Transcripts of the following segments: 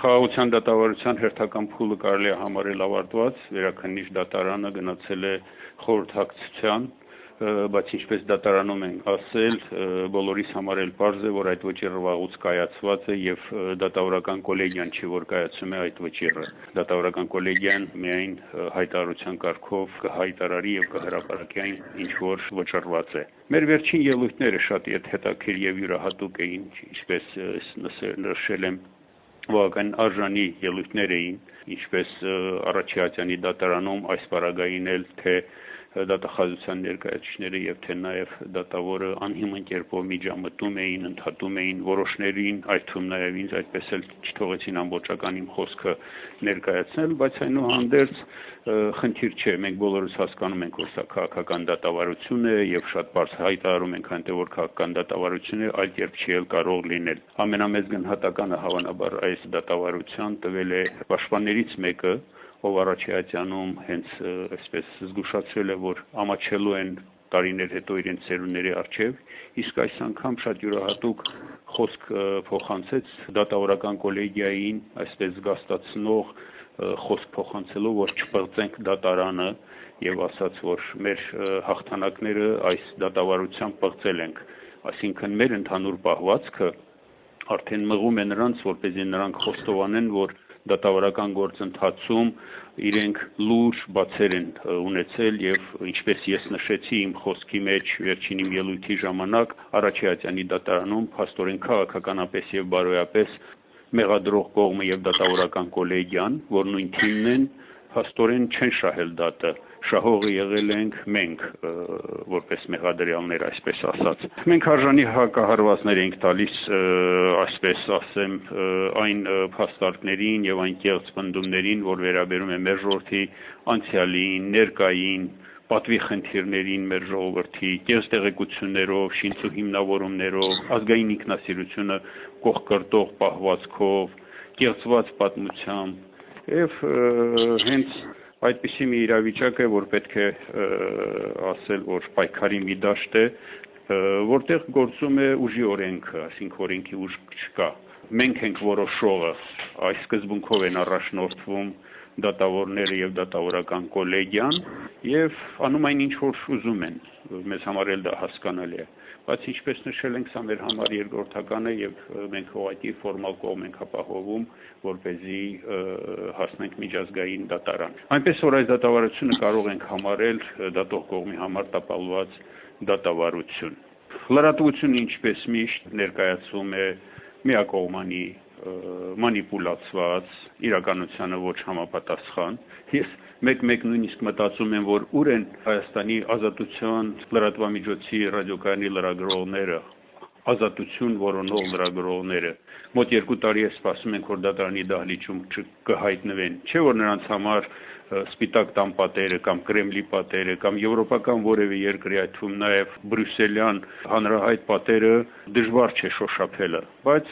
Խաղաղության դատավարության հերթական փուլը կարելի է համարել ավարտված, վերաքննիչ դատարանը գնացել է խորհրդակցության, բայց ինչպես դատարանում են ասել, բոլորիս համար էլ պարզ է, որ այդ վճիռը վաղուց կայացված է եւ դատավորական կոլեգիան չի, որ կայացում է այդ վճիռը։ Դատավորական կոլեգիան միայն հայտարարության կարգով կհայտարարի եւ կհրապարակի այն, ինչ որ վճռված է։ Մեր վերջին ելույթները շատ հետաքրքիր եւ յուրահատուկ էին, ինչպես նշել եմ, բավական արժանի ելույթներ էին, ինչպես Առաջիհատյանի դատարանում այս պարագային էլ թե դատախազության ներկայացուցիչները եւ թե նաեւ դատավորը անհիմն կերպով միջամտում էին, ընդհատում էին որոշներին, այդ թվում նաեւ ինձ այդպես էլ չթողեցին ամբողջական իմ խոսքը ներկայացնել, բայց այնուհանդերձ խնդիր չէ, մենք բոլորս հասկանում ենք, որ սա քաղաքական դատավարություն է եւ շատ բարձ հայտարարում ենք այնտեղ, որ քաղաքական դատավարություն է, այլ կերպ չի էլ կարող լինել։ Ամենամեծ գնահատականը հավանաբար այս դատավարության տվել է պաշտպաններից մեկը, ով Առաջիհատյանում հենց այսպես զգուշացրել է, որ ամաչելու են տարիներ հետո իրենց ծերունների առջև, իսկ այս անգամ շատ յուրահատուկ խոսք փոխանցեց դատավորական կոլեգիային, այսպես զգաստացնող խոսք փոխանցելով, որ չպղծենք դատարանը եւ ասաց, որ մեր հաղթանակները այս դատավարությամբ պղծել ենք, այսինքն մեր ընդհանուր պահվածքը արդեն մղում է նրանց, որպեսզի նրանք խոստովանեն, որ դատավարական գործընթացում իրենք լուրջ բացեր են ունեցել եւ ինչպես ես նշեցի իմ խոսքի մեջ վերջին իմ ելույթի ժամանակ Առաջիհատյանի դատարանում փաստորեն քաղաքականապես եւ բարոյապես մեղադրող կողմը եւ դատավորական կոլեգիան, որ նույն թիմն են, փաստորեն չեն շահել դատը, շահողը եղել ենք մենք, որպես մեղադրյալներ, այսպես ասած։ Մենք արժանի հակահարվածներ ենք տալիս, այսպես ասեմ, այն փաստարկներին եւ այն կեղծ պնդումներին, որ վերաբերում է մեր ժողովրդի անցյալին, ներկային, պատվի խնդիրներին մեր ժողովրդի, կեղծ տեղեկություններով, շինծու հիմնավորումներով, ազգային ինքնասիրությունը կողքրտող պահվածքով, կեղծված պատմությամբ եւ հենց այդպիսի մի իրավիճակ է, որ պետք է ասել, որ պայքարի մի դաշտ է, որտեղ գործում է ուժի օրենքը, այսինքն օրենքի ուժ չկա։ Մենք ենք որոշողը, այս սկզբունքով են առաջնորդվում դատավորները եւ դատավորական կոլեգիան եւ անում այն ինչ որ ուզում են, մեզ համար էլ դա հասկանալի է, բայց ինչպես նշել ենք, սա մեր համար երկրորդական է եւ մենք ուղղակի ֆորմալ կողմ ենք ապահովում, որպեսզի հասնենք միջազգային դատարան։ Այնպես որ այս դատավարությունը կարող ենք համարել դատող կողմի համար տապալված դատավարություն։ Լրատվությունը ինչպես միշտ ներկայացվում է միակողմանի մանիպուլացված, իրականությանը ոչ համապատասխան։ Ես մեկ նույնիսկ մտածում եմ, որ ուր են Հայաստանի ազատության լրատվամիջոցի ռադիոկայանի լրագրողները, ազատություն որոնող լրագրողները։ Մոտ 2 տարի է սպասում ենք, որ դատարանի դահլիճում կհայտնվեն, չէ՞ որ նրանց համար սպիտակ տան պատերը կամ Կրեմլի պատերը կամ եվրոպական որևէ երկրի, այդ թվում նաև բրյուսելյան հանրահայտ պատերը դժվար չէ շոշափելը, բայց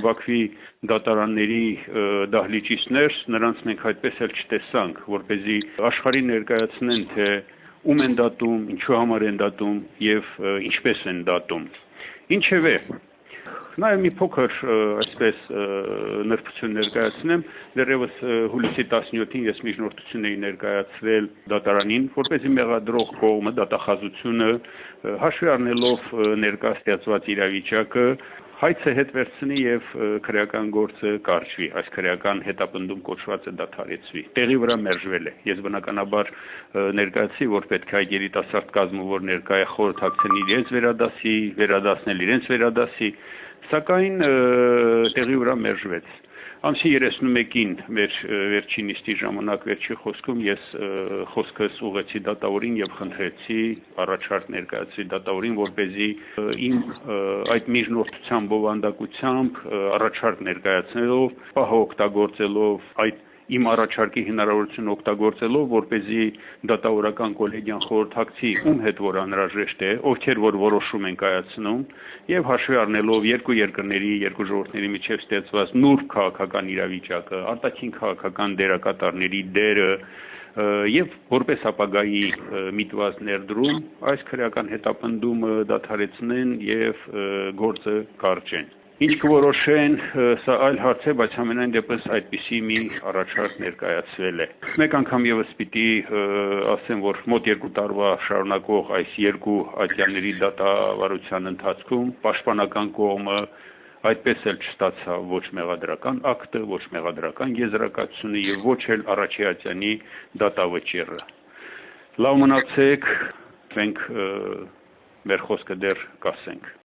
Բաքվի դատարանների դահլիճից ներս նրանց մենք այդպես էլ չտեսանք, որպեսզի աշխարհին ներկայացնեն, թե ում են դատում, ինչու համար են դատում եւ ինչպես են դատում։ Ինչևէ, Նաև մի փոքր այսպես նրբություն ներկայացնեմ, դեռևս հուլիսի 17-ին ես միջնորդություն էի ներկայացվել դատարանին, որպեսզի մեղադրող կողմը դատախազությունը հաշվի առնելով ներկա ստեղծված իրավիճակը հայցը հետ վերցնի եւ քրեական գործը կարճվի, այս քրեական հետապնդում կոչված է դադարեցվի։ Տեղի վրա մերժվել է։ Ես բնականաբար ներկայացի, որ պետք է երիտասարդ կազմը, որ ներկայ է խորհրդակցեն իրենց վերադասնել իրենց վերադասի, սակայն տեղի վրա մերժվեց։ Ամսի 31-ին մեր վերջին նիստի ժամանակ վերջի խոսքում ես խոսքս ուղղեցի դատավորին եւ խնդրեցի առաջարկ ներկայացրի դատավորին, որպեսզի իմ այդ միջնորդության բովանդակությամբ առաջարկ ներկայացնելով, պահը օգտագործելով այդ իմ առաջարկի հնարավորությունը օգտագործելով, որպեսզի դատավորական կոլեգիան խորհրդակցի ում հետ որ անհրաժեշտ է, ովքեր որ որոշում են կայացնում, եւ հաշվի առնելով երկու երկրների, երկու ժողովուրդների միջև ստեղծված նուրբ քաղաքական իրավիճակը, արտաքին քաղաքական դերակատարների դերը եւ որպես ապագայի միտված ներդրում այս քրեական հետապնդումը դադարեցնեն եւ գործը կարճեն։ Ինչ կորոշեն, սա այլ հարց է, բայց ամենայն դեպս այդպիսի մի առաջարկ ներկայացվել է։ Մեկ անգամ եւս պիտի ասեմ, որ մոտ 2 տարվա շարունակող այս երկու ատյանների դատավարության ընթացքում պաշտպանական կողմը այդպես էլ չստացավ ոչ մեղադրական ակտը, ոչ մեղադրական եզրակացությունը եւ ոչ էլ առաջի ատյանի դատավճիռը։ Լավ մնացեք, մենք մեր խոսքը դեռ կասենք։